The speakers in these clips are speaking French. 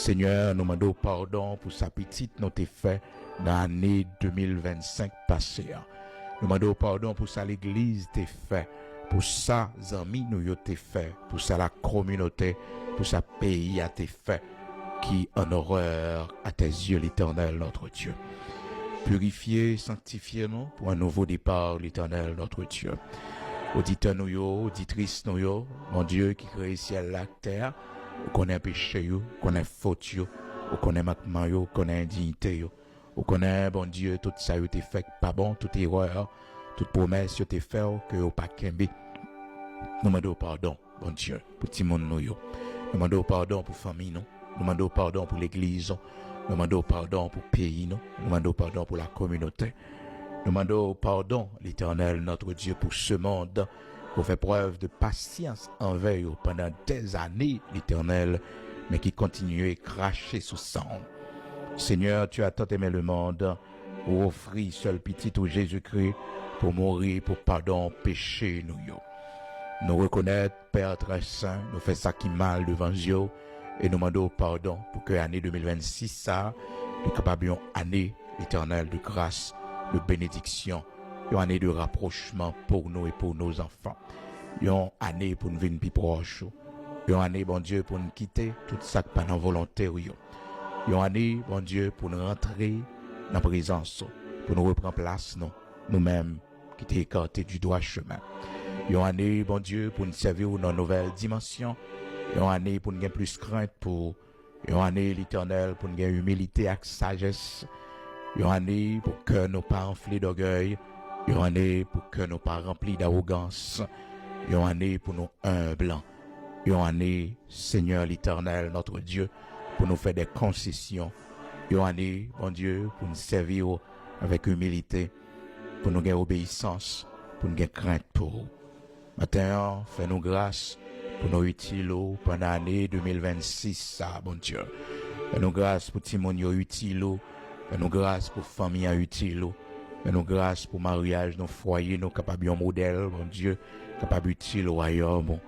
Seigneur, nous demandons pardon pour sa petite nous t'ai fait dans l'année 2025 passée. Nous demandons pardon pour ça l'église t'ai fait, pour ça amis nous yo t'ai fait, pour ça la communauté, pour ça pays a t'ai fait, qui en horreur à tes yeux l'Éternel notre Dieu. Purifier, sanctifier nous pour un nouveau départ l'Éternel notre Dieu. Auditeurs nous yo, auditrices nous yo, mon Dieu qui crée ciel la terre, ou connaît péché yo, connaît faute yo, ou connaît manquement yo, connaît indignité yo, ou connaît bon Dieu tout ça yo t'es fait pas bon, toute erreur, toute promesse yo t'es fait que yo pas kembe. Nous demandons pardon, bon Dieu, pour tout le monde nous yo. Nous demandons pardon pour famille nous, nous demandons pardon pour l'église, nous demandons pardon pour le pays nous demandons pardon pour la communauté. Nous demandons pardon, l'Éternel, notre Dieu, pour ce monde, qu'on fait preuve de patience envers eux pendant des années, l'Éternel, mais qui continue à cracher sous sang. Seigneur, tu as tant aimé le monde, pour offrir seul petit au Jésus-Christ, pour mourir, pour pardon, péché, nous. Nous reconnaître, Père très saint, nous fait ça qui mal devant Dieu, et nous demandons pardon pour que l'année 2026, ça, nous capables année, l'Éternel, de grâce, de bénédiction, une année de rapprochement pour nous et pour nos enfants. Une année pour nous venir plus proche. Une année, bon Dieu, pour nous quitter tout ça qui n'est pas dans volonté. Une année, bon Dieu, pour nous rentrer dans la présence, pour nous reprendre place, nous-mêmes qui t'es écartés du droit chemin. Une année, bon Dieu, pour nous servir dans une nouvelle dimension. Une année pour nous gagner plus crainte, pour une année, l'Éternel, pour nous gagner humilité et sagesse. Une année pour que nous pas enflés d'orgueil, une année pour que nous pas remplis d'arrogance, une année pour nous humbles, une année, Seigneur l'Éternel, notre Dieu, pour nous faire des concessions, une année, bon Dieu, pour nous servir avec humilité, pour nous gagner obéissance, pour nous gagner crainte pour vous. Maintenant, fais-nous grâce pour nous utiles pendant l'année 2026, ça, bon Dieu. Fais-nous grâce pour Timonio utile. Fais-nous grâce pour famille utile. Fais-nous grâce pour mariage, nos foyers, nos capables de modèle, mon Dieu, capable utile au royaume.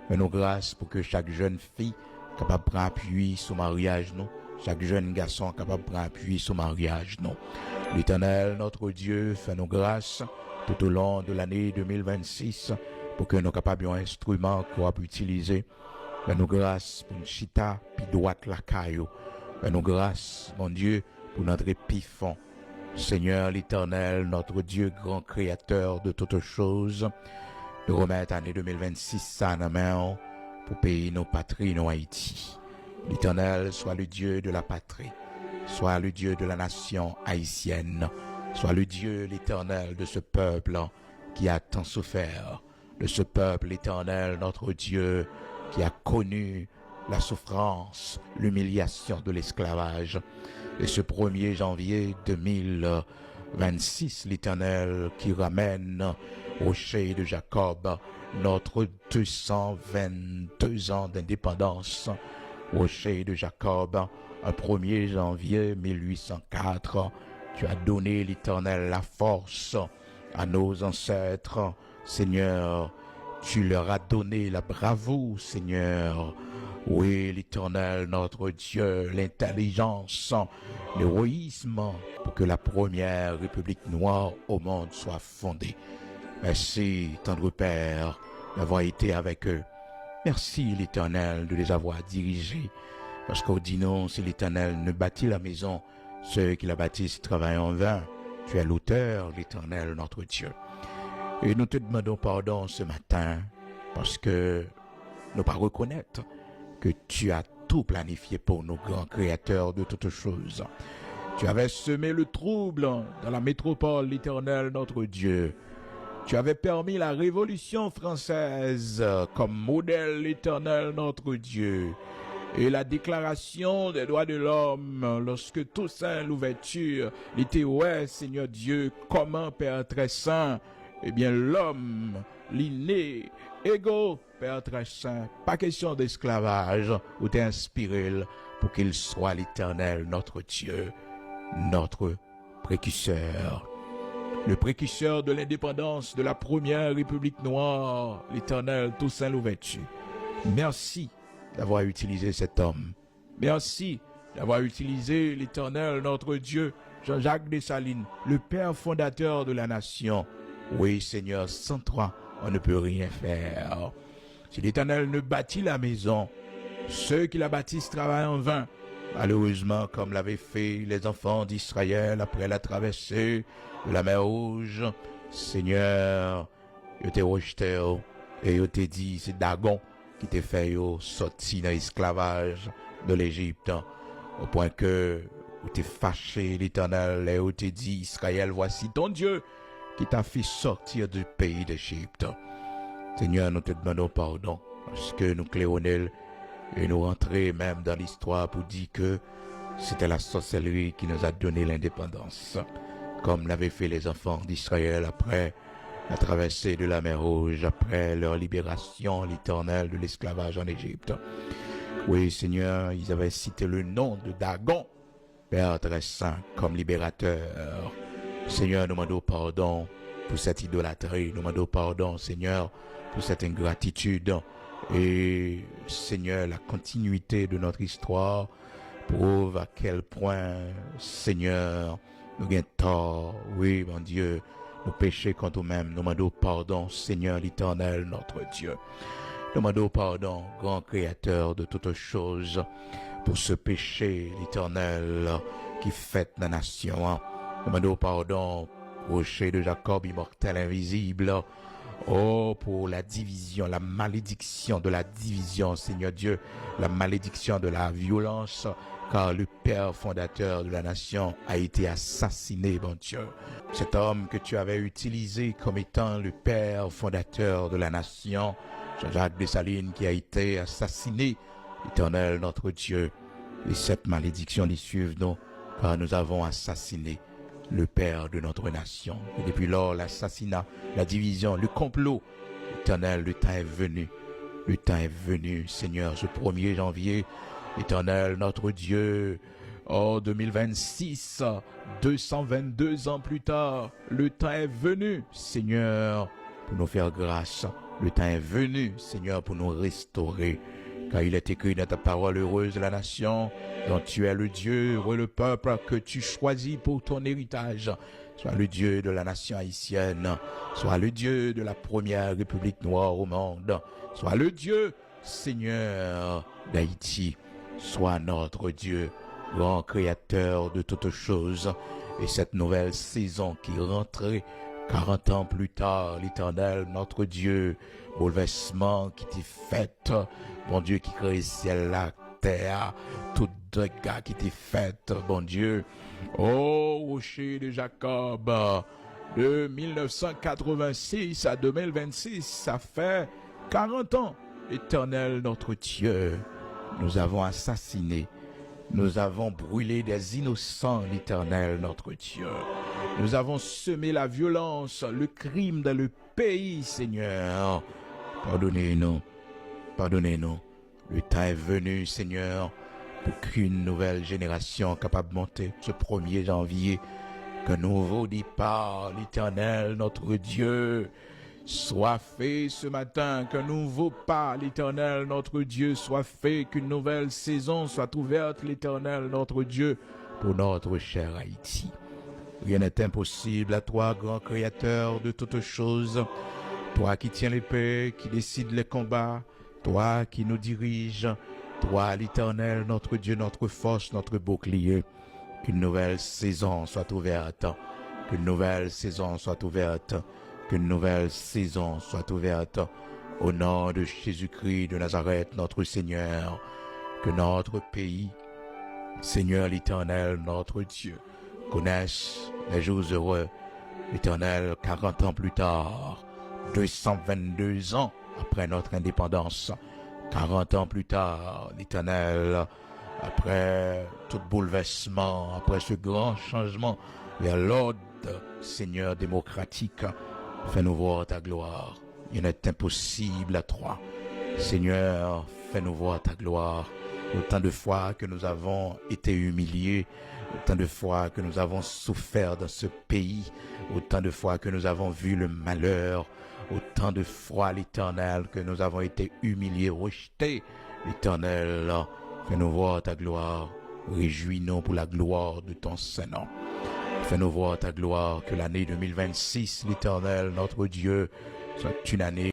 Fais-nous grâce pour que chaque jeune fille capable de prendre appui sur mariage, nous. Chaque jeune garçon capable de prendre appui sur mariage, nous. L'Éternel, notre Dieu, fais-nous grâce tout au long de l'année 2026 pour que nous capables d'un instrument qu'on puisse utiliser. Fais-nous grâce pour une chita, puis droite la caillou. Fais-nous grâce, mon Dieu, pour notre épifon. Seigneur l'Éternel, notre Dieu grand créateur de toutes choses, de remettre l'année 2026 à nos mains pour payer nos patries, nos Haïti. L'Éternel soit le Dieu de la patrie, soit le Dieu de la nation haïtienne, soit le Dieu l'Éternel de ce peuple qui a tant souffert, de ce peuple l'Éternel, notre Dieu, qui a connu la souffrance, l'humiliation de l'esclavage. Et ce 1er janvier 2026, l'Éternel qui ramène au rocher de Jacob notre 222 ans d'indépendance. Rocher de Jacob, un 1er janvier 1804, tu as donné, l'Éternel, la force à nos ancêtres. Seigneur, tu leur as donné la bravoure, Seigneur. Oui, l'Éternel, notre Dieu, l'intelligence, l'héroïsme, pour que la première République noire au monde soit fondée. Merci, tendre Père, d'avoir été avec eux. Merci, l'Éternel, de les avoir dirigés. Parce qu'au dit non, si l'Éternel ne bâtit la maison, ceux qui la bâtissent travaillent en vain. Tu es l'auteur, l'Éternel, notre Dieu. Et nous te demandons pardon ce matin, parce que nous pas reconnaître que tu as tout planifié pour nous, grand créateur de toutes choses. Tu avais semé le trouble dans la métropole, l'Éternel, notre Dieu. Tu avais permis la Révolution française comme modèle, l'Éternel, notre Dieu. Et la déclaration des droits de l'homme, lorsque Toussaint l'ouverture, était ouais, Seigneur Dieu, comment, Père très saint, eh bien l'homme, l'inné, égaux, Père très saint, pas question d'esclavage, ou t'es inspiré pour qu'il soit l'Éternel, notre Dieu, notre précurseur. Le précurseur de l'indépendance de la première République noire, l'Éternel Toussaint Louverture. Merci d'avoir utilisé cet homme. Merci d'avoir utilisé l'Éternel, notre Dieu, Jean-Jacques Dessalines, le père fondateur de la nation. Oui, Seigneur, sans toi, on ne peut rien faire. Si l'Éternel ne bâtit la maison, ceux qui la bâtissent travaillent en vain. Malheureusement, comme l'avaient fait les enfants d'Israël après la traversée de la mer Rouge, Seigneur, ils t'ont rejeté et ils t'ont dit, c'est Dagon qui t'a fait sortir dans l'esclavage de l'Égypte, au point que vous t'es fâché l'Éternel et vous t'es dit, Israël, voici ton Dieu qui t'a fait sortir du pays d'Égypte. Seigneur, nous te demandons pardon parce que nous claironnons et nous rentrons même dans l'histoire pour dire que c'était la sorcellerie qui nous a donné l'indépendance, comme l'avaient fait les enfants d'Israël après la traversée de la mer Rouge, après leur libération, l'Éternel, de l'esclavage en Égypte. Oui, Seigneur, ils avaient cité le nom de Dagon, Père très saint, comme libérateur. Seigneur, nous demandons pardon pour cette idolâtrie. Nous demandons pardon, Seigneur, pour cette ingratitude. Et, Seigneur, la continuité de notre histoire prouve à quel point, Seigneur, nous avons tort. Oui, mon Dieu, nous péchons contre nous-mêmes. Nous demandons pardon, Seigneur l'Éternel, notre Dieu. Nous demandons pardon, grand Créateur de toutes choses, pour ce péché, l'Éternel, qui fête la nation. Nous demandons pardon, rocher de Jacob, immortel, invisible. Oh, pour la division, la malédiction de la division, Seigneur Dieu, la malédiction de la violence, car le père fondateur de la nation a été assassiné, bon Dieu. Cet homme que tu avais utilisé comme étant le père fondateur de la nation, Jean-Jacques Dessalines, qui a été assassiné, Éternel notre Dieu. Et cette malédiction les suive nous, car nous avons assassiné le père de notre nation. Et depuis lors, l'assassinat, la division, le complot, Éternel, le temps est venu. Le temps est venu, Seigneur, ce 1er janvier, Éternel, notre Dieu, oh, 2026, 222 ans plus tard, le temps est venu, Seigneur, pour nous faire grâce. Le temps est venu, Seigneur, pour nous restaurer. Car il est écrit dans ta parole heureuse de la nation, dont tu es le Dieu, heureux le peuple que tu choisis pour ton héritage. Sois le Dieu de la nation haïtienne, sois le Dieu de la première république noire au monde, sois le Dieu, Seigneur d'Haïti, sois notre Dieu, grand créateur de toutes choses. Et cette nouvelle saison qui rentrait 40 ans plus tard, l'Éternel, notre Dieu, bouleversement qui t'est fait, bon Dieu qui crée le ciel, la terre, tout dégâts qui t'est fait, bon Dieu. Oh, rocher de Jacob, de 1986 à 2026, ça fait 40 ans, Éternel, notre Dieu, nous avons assassiné, nous avons brûlé des innocents, l'Éternel, notre Dieu. Nous avons semé la violence, le crime dans le pays, Seigneur. Pardonnez-nous, pardonnez-nous. Le temps est venu, Seigneur, pour qu'une nouvelle génération capable de monter ce 1er janvier, qu'un nouveau départ, l'Éternel, notre Dieu, soit fait ce matin, qu'un nouveau pas, l'Éternel, notre Dieu, soit fait, qu'une nouvelle saison soit ouverte, l'Éternel, notre Dieu, pour notre cher Haïti. Rien n'est impossible à toi, grand créateur de toutes choses, toi qui tiens l'épée, qui décide les combats, toi qui nous dirige, toi l'Éternel, notre Dieu, notre force, notre bouclier. Qu'une nouvelle saison soit ouverte, qu'une nouvelle saison soit ouverte, qu'une nouvelle saison soit ouverte. Au nom de Jésus-Christ de Nazareth, notre Seigneur, que notre pays, Seigneur l'Éternel, notre Dieu, connaisse les jours heureux, l'Éternel, 40 ans plus tard, 222 ans après notre indépendance, 40 ans plus tard, l'Éternel, après tout bouleversement, après ce grand changement vers l'ordre, Seigneur démocratique, fais-nous voir ta gloire. Il est impossible à toi. Seigneur, fais-nous voir ta gloire. Autant de fois que nous avons été humiliés, autant de fois que nous avons souffert dans ce pays, autant de fois que nous avons vu le malheur, autant de fois, l'Éternel, que nous avons été humiliés, rejetés. L'Éternel, fais-nous voir ta gloire. Réjouis-nous pour la gloire de ton Saint-Nom. Fais-nous voir ta gloire, que l'année 2026, l'Éternel, notre Dieu, soit une année